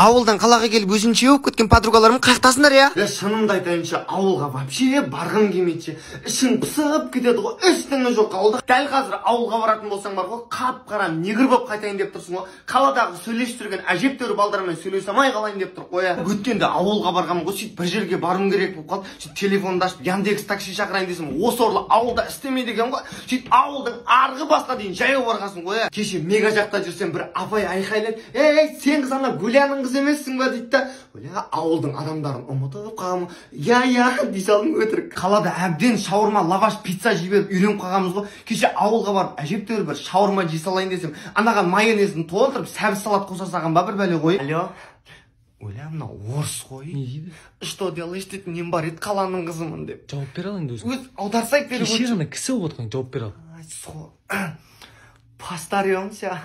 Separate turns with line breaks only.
Ауылдан қалаға келіп өзінше болып кеткен подругаларым қақтасындар я.
Шынымды айтайыншы, ауылға вообще барғым келмейді. Ішің пысып кетеді ғой, ештеңе жоқ ауылда. Дәл қазір ауылға баратын болсаң бар ғой, қап-қара негр болып қайтайын деп тұрсың ғой. Қаладағы сөйлесіп жүрген әжептәуір балдармен сөйлесе алмай қалайын деп тұр ғой. Өткенде ауылға барғанмын ғой, сөйтіп бір жерге баруым керек болып қалды. Сөйтіп телефонды ашып Яндекс такси шақырайын десем, осы орлы ауылда істемейді екен ғой. Сөйтіп ауылдың арғы басына дейін жаяу барғансың ғой. Кеше мега жақта жүрсем бір апай айқайлайды: "Ей, сен қыз ана Гүлияның қыз емессің ба?" дейді да. Ауылдың адамдарын ұмытып қалғанмын. Я, дей салдым өтірік. Қалада әбден шаурма, лаваш, пицца жей беріп үйреніп қалғанбыз ғой. Кеше ауылға барып әжептәуір бір шаурма жей салайын десем, анаға майонезін толтырып, сәбіз салат қоса салған ба бір бәле ғой. Алло. Мына орыс ғой.
Не дейді?
Что делаешь дейді, нем бар еді, қаланың қызымын деп.
Жауап бере ал енді өзің.
Өз аударсай беріп
Кеше ғана кісі болып отқан, жауап бере ал.
Постаремся.